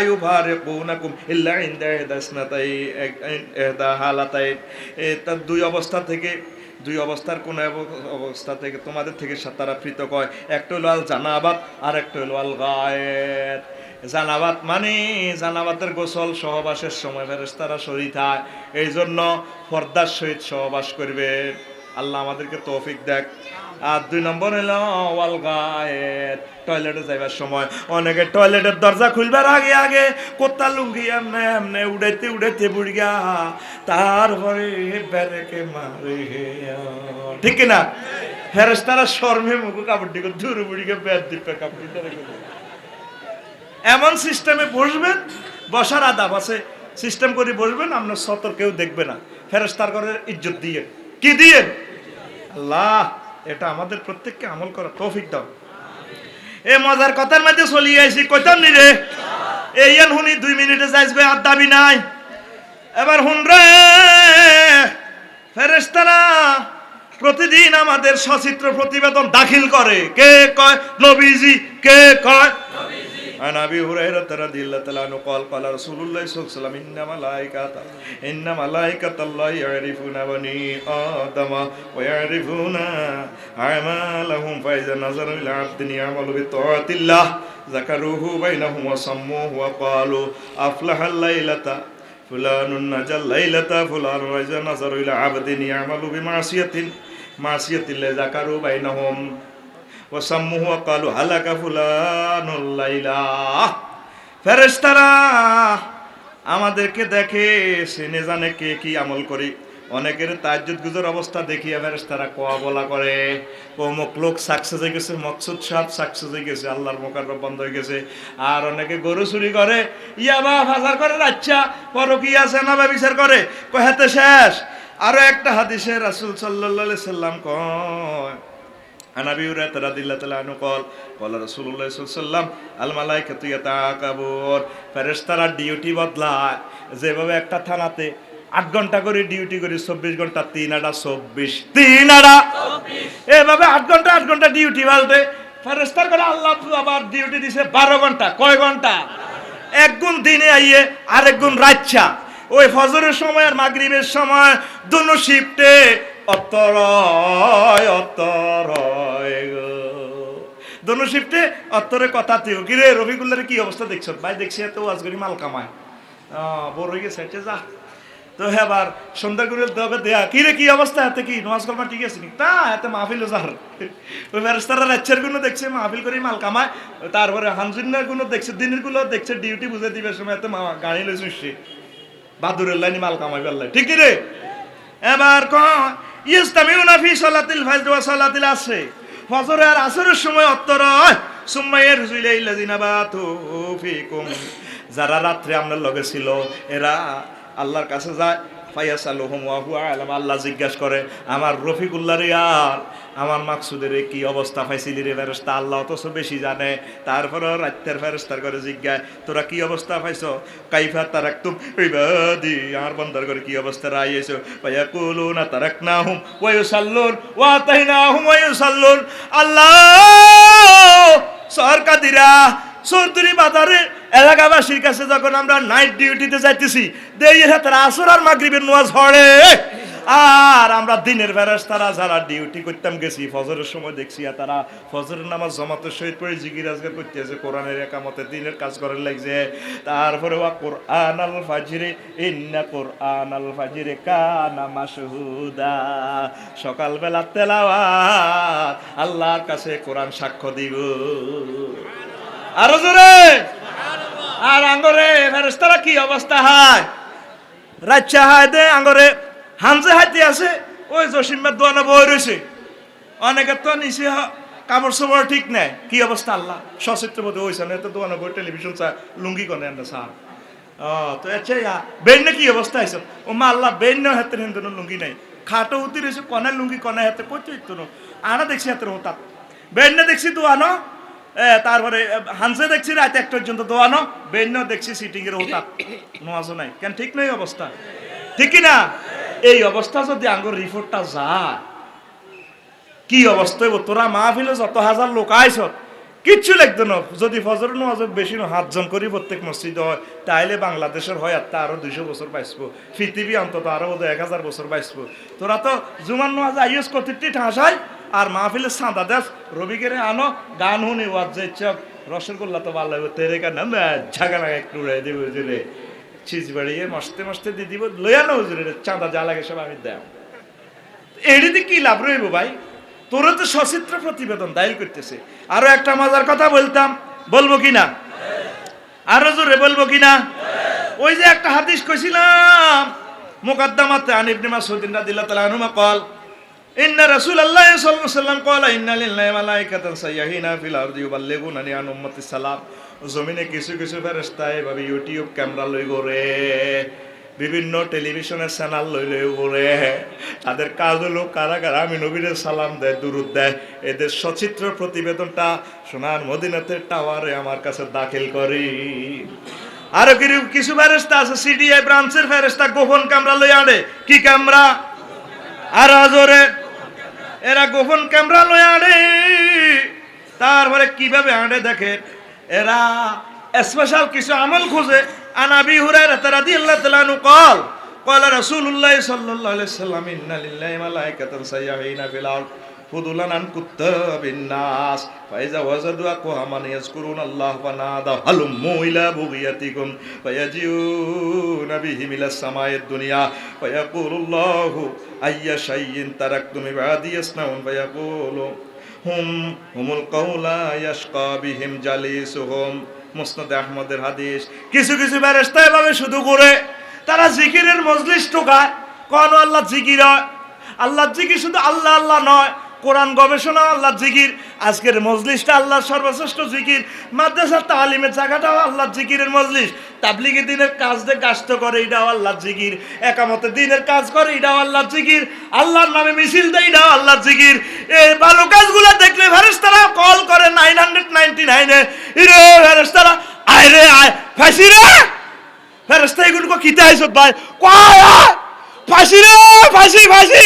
ইউফারিকুনাকুম ইল্লা ইনদা ইহদাসনাতাই ইহদা হালাতাই এটা 2 অবস্থা থেকে 2 অবস্থার কোন অবস্থা থেকে তোমাদের থেকে তারা পৃথক হয়। একটা হলো আল জানাবাত আর একটা হলো আল গায়েত। জানাবাত মানে জানাবাতের গোসল সহবাসের সময় ফেরেশতারা শরীর থাকে এই জন্য পর্দার সহিত সহবাস করবে আল্লাহ আমাদেরকে তৌফিক দেখ। আর 2 নম্বর হলো ওয়াল গায়েত টয়লেটে যাইবার সময় অনেকে টয়লেটের দরজা খুলবার আগে কোত্তা লুঙ্গি এমনে উড়াইতে বুড়িয়া তারপরে বেরেকে মারে ঠিক না ফেরেশতারা শর্মে মুখ কাপড় দিকে দূর বুড়িকে বের দিবে কাপড় ধরে এমন সিস্টেমে বসবেন বসার আদাব আছে সিস্টেম করে বসবেন আপনার সতর কেউ দেখবে না ফেরেশতার করে ইজ্জত দিয়ে কি দিয়ে আল্লাহ এটা আমাদের প্রত্যেককে আমল করা তৌফিক দাও। এ মজার কথার মধ্যে চলিয়ে আইছি কইতাম নি রে এই হুনি 2 মিনিটে যাইবে আর দাবি নাই। এবার হুন রে ফেরেশতারা প্রতিদিন আমাদের সচিত্র প্রতিবেদন দাখিল করে কে কয় নবীজি কে কয় নবীজি। عن أبي هريرة رضي الله تعالى عنه قال قال رسول الله صلى الله عليه وسلم إن ملائكة الله يعرفون بني آدم ويعرفون أعمالهم فإذا نظروا إلى عبد يعمل بطاعة الله ذكروه بينهم وسموه وقالوا أفلح الليلة فلان نجا الليلة فلان وإذا نظروا إلى عبد يعمل بمعصية الله ذكروا بينهم ওয়াসাম্মুহু ওয়া ক্বালু হালাকা ফুলানুল লাইলা। ফেরেশতারা আমাদেরকে দেখে সে জানে কে কি আমল করি অনেকের তাহাজ্জুদ গুজর অবস্থা দেখিয়া ফেরেশতারা কোয়া বলা করে, অমুক লোক সাকসেস হয়ে গেছে, মকসুদ সাহেব সাকসেস হয়ে গেছে, আল্লাহর মোকাররম বন্ধ হয়ে গেছে। আর অনেকে গরু চুরি করে, ইয়াবা বাজার করে, আচ্ছা পরকীয়া সেনা ব্যভিচার করে, কহেতে শেষ। আরো একটা হাদিসে রাসূল সাল্লাল্লাহু আলাইহি সাল্লাম কয়, আনাবি হুরায়রা রাদিয়াল্লাহু তাআলা আনহু কল রাসূলুল্লাহ সাল্লাল্লাহু আলাইহি সাল্লাম আল মালায়েকাতু ইয়াতাকাবুর, ফেরেশতারা ডিউটি বদলায়। যেভাবে একটা থানাতে 8 ঘন্টা করে ডিউটি করে 24 ঘন্টা, 3 আড়া 24, 3 আড়া 24, এভাবে 8 ঘন্টা ডিউটি বলতে ফেরেশতার করে আল্লাহ আবার ডিউটি দিছে 12 ঘন্টা। কয় ঘন্টা? এক গুণ দিনে আইয়ে আরেক গুণ রাতটা। ওই ফজরের সময় আর মাগরিবের সময় দুনো শিফটে অত্তরয় গো, দুনো শিফটে অত্তরে কথা তুই কিরে রফিকুল্লার কি অবস্থা দেখছ ভাই? দেখছি এত ওয়াজ করি মাল কামায়, বড় হয়ে গেছে যা। তো এবার সন্ধ্যা করে দেয়া কিরে কি অবস্থা, হাতে কি নামাজ কালমা ঠিক আছে নি? তা হাতে মাহফিল যার ওই ফেরেশতারা রাতের গুলো দেখছে মাহফিল করে মাল কামায়, তারপরে হানজিনের গুলো দেখছে, দিনের গুলো দেখছে ডিউটি বুঝে দিবে সময় এত গাড়ি লইছে বাদুরের লাইনি মাল কামাই বেল্লাই, ঠিক রে? এবার ইস্তামিউনা ফি সালাতিল ফাজর ওয়া সালাতিল আসর, ফজর আর আসরের সময় অত্তরয় সুম্মায়ের জুলাইল্লাযিনা বাতু ফিকুম, যারা রাত্রে আপনার লগে ছিল এরা আল্লাহর কাছে যায়, ফায়াসালুহুম ওয়া হুয়া আলাম, আল্লাহ জিজ্ঞাসা করে আমার রফিকুল্লাহ রে আর আমার মাকসুদের কি অবস্থা পাইছিলি রে ফেরেশতা? আল্লাহ অথচ বেশি জানে। তারপরে রাতের ফেরেশতার করে জিজ্ঞাসা, তোরা কি অবস্থা পাইছো? কাইফা তারাকতুম ইবাদি, আমার বান্দার করে কি অবস্থা রাইয়েছো? ফায়াকুলুনা তারাকনাহুম ওয়া ইউসাল্লুন ওয়া আতাইনাহুম ওয়া ইউসাল্লুন। আল্লাহ সরকারিরা চৌধুরী বাজারে এলাকাবাসীর কাছে যখন আমরা নাইট ডিউটিতে যাইতেছি, দেই তারা আসর আর মাগরিবের নামাজ পড়ে, আর আমরা দিনের ফেরেশতারা যারা ডিউটি করতাম গেছি ফজরের সময় দেখছি তারা ফজরের নামাজ জামাতের সহিত পড়ে জিকির আজকার করতেছে, কোরআনের একামতে দিনের কাজ করার লাগছে। তারপরে ওয়া কুরআনাল ফাজরি ইন্না কুরআনাল ফাজরি কানা মাশহুদা, সকালবেলা তেলাওয়াত আল্লাহর কাছে কোরআন সাক্ষ্য দিব। আরো জোরে আর আঙ্গরে ফেরেশতারা কি অবস্থা হয়? রাচ্চা হায় দে আঙ্গরে হামজে হাইতে আছে, ওই জসিমের দোয়ানো বই রয়েছে, অনেকের তো নিচে কাপড় চোপড় ঠিক নেই, কি অবস্থা আল্লাহ সচিত্র বোধ হয়েছে না, এত দোয়ানো বই টেলিভিশন চা লুঙ্গি কনে আমরা সার। তো আচ্ছা বেন্য কি অবস্থা হয়েছে? ও মা আল্লাহ বেন্য হাতের হিন্দু লুঙ্গি নাই, খাটো উতি রয়েছে, কনের লুঙ্গি কনের হাতে করতে তো আনা দেখছি হাতের হতাৎ, বেন্য দেখছি দোয়ানো, তারপরে হানসে দেখছি রাত 1 পর্যন্ত দোয়ানো, বেন্য দেখছি সিটিং এর হতাৎ, নোয়াজও নাই কেন? ঠিক নয় অবস্থা, ঠিক কিনা? এই অবস্থা যদি আঙ্গুর রিপোর্টটা যায় কি অবস্থা হইব? তোরা মাহফিলে যত হাজার লোক আইস কিচ্ছু লাগতো না, যদি ফজর নামাজ বেশি না 7 জন করি প্রত্যেক মসজিদ হয়, তাইলে বাংলাদেশের হয় আর আরো 200 বছর বাঁচবো, পৃথিবী অন্তত আরো 1000 বছর বাঁচবো। তোরা তো জুমার নামাজ আইস কতিটি ঠাসাই আর মাহফিলের সাদা দেশ রবিকেরে আনো, গান শুনি ওয়াজ যাইছ, রসগোল্লা তো ভালো লাগবে, তেরে কান ঝাগা লাগা একটু উড়াই দেবে বুঝলে, চিজ বাড়িয়ে মস্তে দিয়ে দিব, লইয়ানো হুজুরের চাঁদা যা লাগে সব আমি দেব। এটিতে কি লাভ রইব ভাই? তোরা তো সচিত্র প্রতিবেদন দায়ের করতেছে। আরো একটা মজার কথা বলবো কিনা? আরো জোরে বলবো কিনা? ওই যে একটা হাদিস কইছিলাম মুকাদ্দামাতে আন ইবনে মাসউদ রাদিয়াল্লাহু তাআলা আনহু قال ইন্না রাসূলুল্লাহ সাল্লাল্লাহু আলাইহি ওয়াসাল্লাম قال ইন্না লিল্লাহি মালাইকাতান সাইয়্যাহিনা ফিল আরদি ইউবাল্লিগুনানি আন উম্মতিস সালাম। জমিনে কিছু ফেরেশতা এভাবে ইউটিউব ক্যামেরা লই ঘোরে, বিভিন্ন টেলিভিশনের চ্যানেল লইলে ঘুরে, তাদের কাজ হলো কারা আমি নবীরে সালাম দেয়, দুরুদ দেয়। এদের সচিত্র প্রতিবেদনটা সোনার মদিনাতে টাওয়ারে আমার কাছে দাখিল করি। আরো কিছু ফেরেশতা আছে সিডিআই ব্রাঞ্চের ফেরেশতা গোপন ক্যামেরা লই আনে। কি ক্যামেরা? আর জোরে, এরা গোপন ক্যামেরা লই আনে। তারপরে কিভাবে আনে দেখেন, এরা স্পেশাল কিছু আমল খুঁজে। আনাবি হুরায়রা রাদিয়াল্লাহু তাআলা আনহু قال رسول الله صلى الله عليه وسلم إن لله ملائكة سيحين في الأرض فضلا عن كتاب الناس فإذا وجدوا أقواما يذكرون الله فنادوا هلموا إلى بغيتكم فيجيئون بهم إلى السماء الدنيا فيقول الله أي شيء تركتم عبادي يصنعون فيقول هم القول يشقى بهم جليسهم। মুসনাদ আহমদের হাদিস। কিছু ফেরেশতা এভাবে শুধু করে তারা জিকিরের মজলিস ঢোকায়, কোন আল্লাহ জিকির হয়? আল্লাহ জিকির শুধু আল্লাহ আল্লাহ নয়, কোরআন গবেষণা আল্লাহ জিকির, আজকের মজলিসটা আল্লাহর সর্বশ্রেষ্ঠ জিকির, মাদ্রাসার তালিমের জায়গাটাও আল্লাহ জিকিরের মজলিস, তাবলিগি দিনের কাজ দিয়ে কাজত করে এটাও আল্লাহ জিকির, একামতে দিনের কাজ করে এটাও আল্লাহ জিকির, আল্লাহর নামে মিছিল দেয় এটাও আল্লাহ জিকির। এই ভালো কাজগুলো দেখলে ফেরেশতারা কল করে 999 ইরে ফেরেশতারা আয় রে আয়, ফাঁসি রে ফেরেশতা এগুলো কিতে আইছত ভাই, কয় ফাঁসি রে ফাঁসি ফাঁসি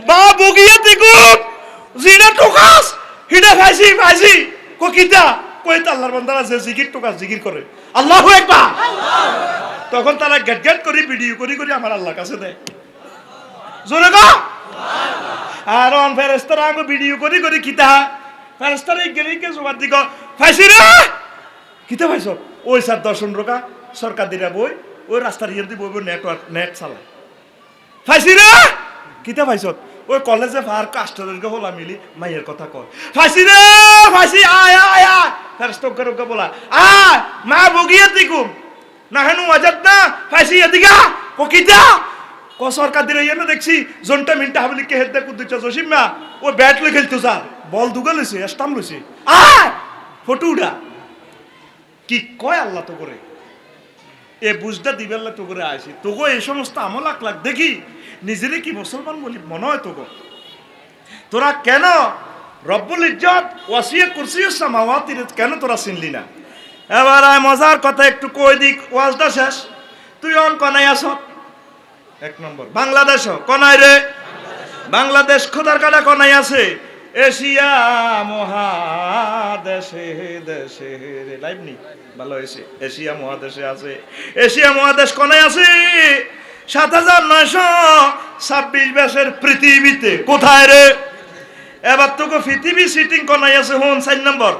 বা বগিয়া দিগুম জিনা টুকাস হিডা ফাঁসি ফাঁসি কো কিতা কই তা আল্লাহর বান্দারা যে জিকির টুকাস জিকির করে আল্লাহু আকবার, তখন তারা গেট গেট করে ভিডিও করি করি আমার আল্লাহর কাছে দেয় জোরে গো আর অন ফেরেশতারা আঙ্গ ভিডিও করি করি কিতা ফেরেশতারা গেরিকে জবাব দিগো ফাঁসি রে কিতা ভাইছ ওই স্যার দর্শন রোকা সরকার দিরা বই ওই রাস্তার ইয়ে দি বইব নেটওয়ার্ক নেট চালায় ফাঁসি রে কিতা ভাইছত ওই কলেজে ফার কাস্টরকে হলা মিলি মাইয়ের কথা কয় ফাঁসি রে ফাঁসি আয় আয় আয় ফেরেশতাকে বলা আয় মা বগিয়া দিকুম না হেনু আজাদ না ফাঁসি এদিকা ও কিতা ক সরকার দিরা ইয়ে না দেখছি জন্টা মিনটা হাবলি কে হেদ দেখু দিচ্ছ জসিম না ও ব্যাট লই খেলতো স্যার বল দুগা লইছে স্টাম্প লইছে আয় ফটো উড়া কি কয় আল্লাহ তো করে এ বুঝটা দিবেল্লা তো করে আসি তোগো এই সমস্ত আমল লাখ দেখি নিজেরে কি মুসলমান বলি মনে হয় তোগো তোরা কেন রব্বুল ইজ্জত ওয়াসিয়া কুরসিয়ুস সামাওয়াতি কেন তোরা চিনলি না? এবার মজার কথা একটু কই দিক, ওয়াজটা শেষ। তুই অন কনাই আস এক নম্বর বাংলাদেশ কনাই রে বাংলাদেশ খোদার কাটা কনাই আছে এশিয়া মহাদেশে দেশে রে লাইভ নি ভালো হয়েছে এশিয়া মহাদেশে আছে এশিয়া মহাদেশ কোনায় আছে ৭৯২৬ ব্যাসের পৃথিবীতে কোথায় রে? এবার তোকে পৃথিবী সিটিং কোনায় আছে হন ৪ নম্বর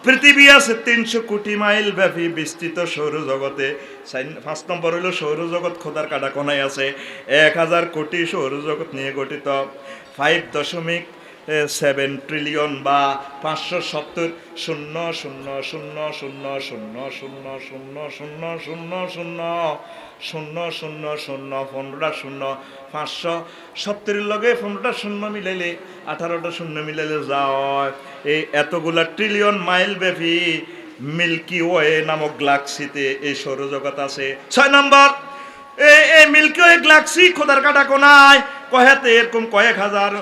পৃথিবী আছে ৩০০ কোটি মাইল ব্যাপী বিস্তৃত সৌরজগতে। ৫ নম্বর হইল সৌরজগৎ খোদার কাটা কোনায় আছে ১,০০০ কোটি সৌরজগৎ নিয়ে গঠিত 5.7 ট্রিলিয়ন বা 570 লগে 15টা শূন্য মিলাইলে 18টা শূন্য মিলাইলে যায় এই এতগুলা ট্রিলিয়ন মাইল ব্যাপী মিল্কি ওয়ে নামক গ্যালাক্সিতে এই সৌরজগৎ আছে। 6 নম্বর এই মিল্কি ওয়ে গ্যালাক্সি খোদার কাটা কোনায় কয়েতে এরকম কয়েক হাজার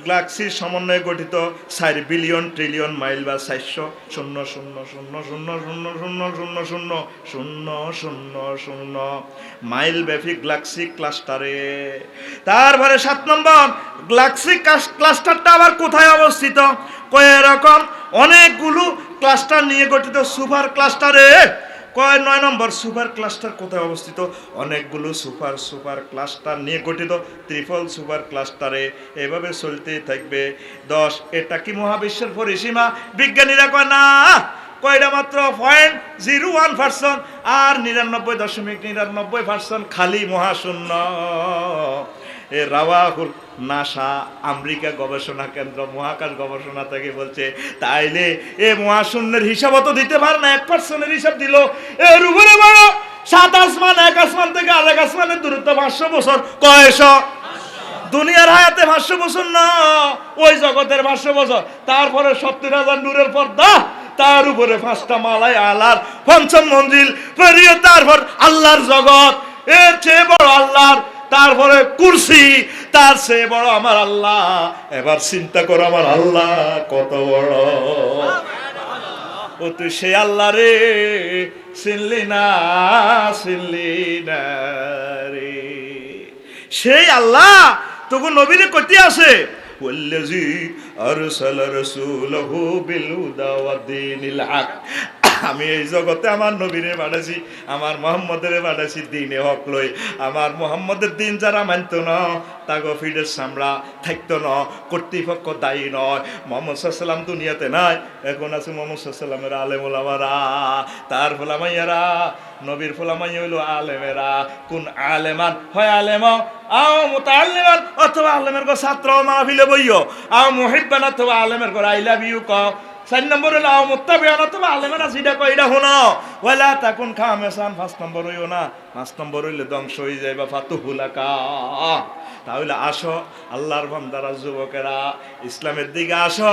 গ্যালাক্সির সমন্বয়ে গঠিত 4 বিলিয়ন ট্রিলিয়ন মাইল বা 400,000,000,000,000,000 মাইল ব্যাপী গ্যালাক্সি ক্লাস্টারে। তারপরে 7 নম্বর গ্যালাক্সি ক্লাস্টারটা আবার কোথায় অবস্থিত? কয় রকম অনেকগুলো ক্লাস্টার নিয়ে গঠিত সুপার ক্লাস্টারে। কয় 9 নম্বর সুপার ক্লাস্টার কোথায় অবস্থিত? অনেকগুলো সুপার ক্লাস্টার নিয়ে গঠিত ট্রিপল সুপার ক্লাস্টারে। এভাবে চলতেই থাকবে। 10 এটা কি মহাবিশ্বের পরিসীমা? বিজ্ঞানীরা কয় না, কয়টা মাত্র 0.01% আর 99.99% খালি মহাশূন্য। এ রাওয়াহুল নাসা আমেরিকা গবেষণা কেন্দ্র মহাকাশ গবেষণা থেকে বলছে তাইলে এ মহাশূন্যের হিসাবও তো দিতে পারে না, 1% হিসাব দিল এর উপরে বড় 7 আসমান, এক আসমান থেকে আরেক আসমানের দূরত্ব 500 বছর। কয়শো? দুনিয়ার হায়াতে 500 বছর না, ওই জগতের 500 বছর। তারপরে 70,000 নূরের পর্দা, তার উপরে 5টা মালায় আলার 5ম মঞ্জিল পেরিয়ে তারপর আল্লাহর জগৎ, এর চেয়ে বড় আল্লাহর, তারপরে কুরসি, তার চেয়ে বড় আমার আল্লাহ। এবার চিন্তা করো আমার আল্লাহ কত বড়। ও তুই সেই আল্লাহ রে চিনলি না রে, সেই আল্লাহ তোকে নবীরে কইতে আছে ওয়াল্লাযী আরসালা রাসূলাহু বিল হুদা ওয়া দীনিল হক। আমি এই জগতে আমার নবীরে পাঠাইছি, আমার মুহাম্মদের পাঠাইছি দ্বীনে হক লই। আমার মুহাম্মদের দিন যারা মানত না তাগো ফিডের সামরা থাকতো না, কর্তৃপক্ষ দায়ী নয়। মুহাম্মদ সাল্লাল্লাহু আলাইহি ওয়াসাল্লাম দুনিয়াতে নাই, এখন আছে মুহাম্মদ সাল্লাল্লাহু আলাইহি ওয়াসাল্লামের আলেম ওলামারা, তার ফলামাইয়ারা। নবীর ফলামাই হইল আলেমেরা। কোন আলেমান হয় আলেম আও মুতাআল্লিমান অথবা আলেমের গো ছাত্র মাহফিলে বইও আও মুহিব্বান অথবা আলেমের গো আই লাভ ইউ ক 4 নম্বর হলো আও মুত্তাবিআনা, তুমি আলেমেরা যেটা কয় এটা শোনো। ওয়ালা তাকুন খামেসান, 5 নম্বর হইও না। 5 নম্বর হইলে ধ্বংস হয়ে যাইবা ফাতুহুলাকা। তাহলে আসো আল্লাহর বান্দারা, যুবকেরা, ইসলামের দিকে আসো।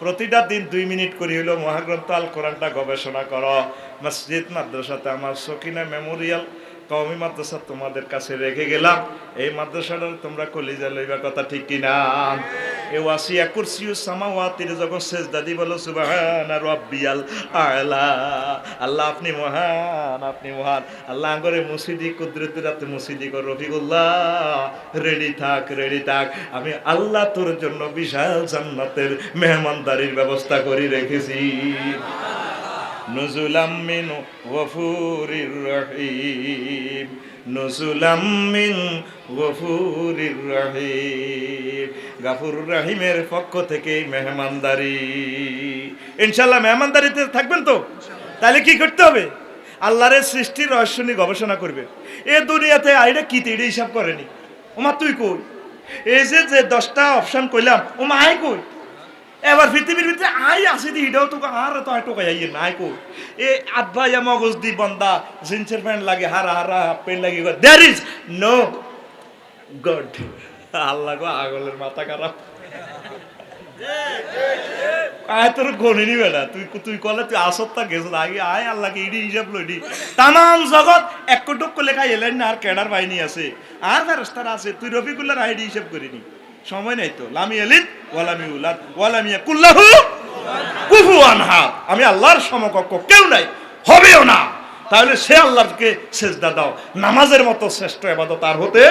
প্রতিটা দিন 2 মিনিট করে হইলো মহাগ্রন্থ আল কোরআনটা গবেষণা করো। মসজিদ মাদ্রাসাতে আমার সকিনা মেমোরিয়াল কওমি মাদ্রাসা তোমাদের কাছে রেখে গেলাম। এই মাদ্রাসাটার তোমরা কলিজা লইবা, কথা ঠিক কিনা? এ ওয়াসিয়া কুরসিউস সামাওয়াতির যখন সেজদা দি বলো সুবহানা রাব্বিয়াল আলা। আল্লাহ আপনি মহান, আপনি মহান। আল্লাহ আঙ্গরে মুসিদি কুদরতি রাতে মুসিদি কর রফিকুল্লাহ, রেডি থাক, রেডি থাক। আমি আল্লাহ তোর জন্য বিশাল জান্নাতের মেহমানদারির ব্যবস্থা করে রেখেছি। নুজুলাম মিন গফুরির রহিম, নুজুলাম মিন গফুরির রহিম। গাফুরুর রহিমের পক্ষ থেকে মেহমানদারি। ইনশাআল্লাহ মেহমানদারিতে থাকবেন তো? তাহলে কি করতে হবে? আল্লাহর সৃষ্টির রহস্য নিয়ে গবেষণা করবে। এ দুনিয়াতে আইডা কি তেড়ে হিসাব করেনি। ওমা তুই কই? এই যে 10টা অপশন কইলাম, ওমা আয় কই? এবার পৃথিবীর ভিতরে আই আছে দি, এটাও তো আর তো টোকাই আইয়ে নাই কই। এ আব্বা ইয়া মগজ দি বন্দা, জিন্সের প্যান্ট লাগে, হারা হারা প্যান্ট লাগে, দেয়ার ইজ নো গড। আল্লাহ গো, আগলের মাথা খারাপ। আয় তোর গণিনি বেটা, তুই কলে তুই আসত্তা গেছ আগে। আয় আল্লাহকে ইডি হিসাব লইডি। তামাম জগৎ এক কোটক লেখা এলেন না, আর কেডার বাহিনী আছে, আর ফেরেশতারা আছে। তুই রফিকুল্লাহর আইডি হিসাব করিনি, সময় নাই তো। লামি আলিদ ওয়ালামি উলাদ ওয়ালামিয়া কুল্লাহু কুফুয়ান আহাদ। আমি আল্লাহর সমকক্ষ কেউ নাই, হবেও না। তাহলে সে আল্লাহকে সেজদা দাও। নামাজের মতো শ্রেষ্ঠ ইবাদত আর হতে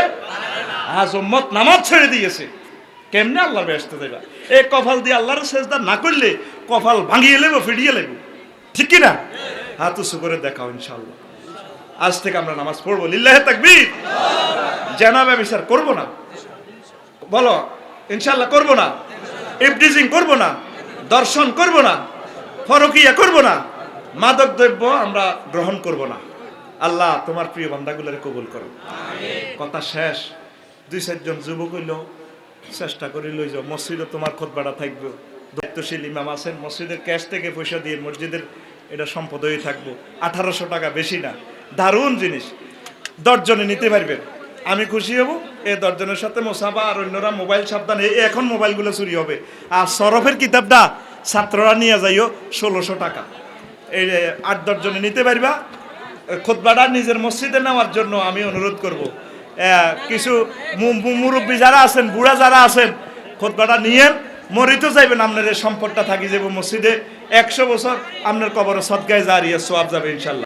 আজ উম্মত নামাজ ছেড়ে দিয়েছে। কেমনে আল্লাহর বেহেশতে যাইবা? এই কপাল দিয়ে আল্লাহর সেজদা না করলে কপাল ভাঙিয়ে লেবো, ফিরিয়ে লেবো, ঠিক কি না? হাত উঁচু করে দেখাও ইনশাআল্লাহ। আজ থেকে আমরা নামাজ পড়বো। লিল্লাহে তাকবীর। জানা ব্যভিচার করবো না, বলো ইনশাআল্লাহ করবো না। ইফটিজিং করবো না, দর্শন করবো না, ফরকিয়া করবো না, মাদক দ্রব্য আমরা গ্রহণ করবো না। আল্লাহ তোমার প্রিয় বান্দাগুলোরে কবুল করো। কথা শেষ। 2-4 জন যুবক হইল চেষ্টা করে লই যাও। মসজিদে তোমার খুতবাটা থাকবে, দায়িত্বশীল ইমাম আছেন, মসজিদের ক্যাশ থেকে পয়সা দিয়ে মসজিদের এটা সম্পদ হয়ে থাকবো। 1800 টাকা, বেশি না। দারুণ জিনিস, 10 জনে নিতে পারবেন। আমি খুশি হব। এই 10 জনের সাথে মোসাফা, আর অন্যরা মোবাইল সাবধান। এখন মোবাইলগুলো চুরি হবে। আর সরফের কিতাবটা ছাত্ররা নিয়ে যাইও 1600 টাকা। এই 8-10 জনে নিতে পারবা। খুতবাটা নিজের মসজিদে নেওয়ার জন্য আমি অনুরোধ করব। কিছু মুরব্বী যারা আছেন, বুড়া যারা আছেন, খুতবাটা নিয়ে মরিতে যাইবেন। আপনার এই সম্পদটা থাকি যাবো মসজিদে 100 বছর। আপনার কবর সদকায় জারিয়া সওয়াব যাবে ইনশাআল্লাহ।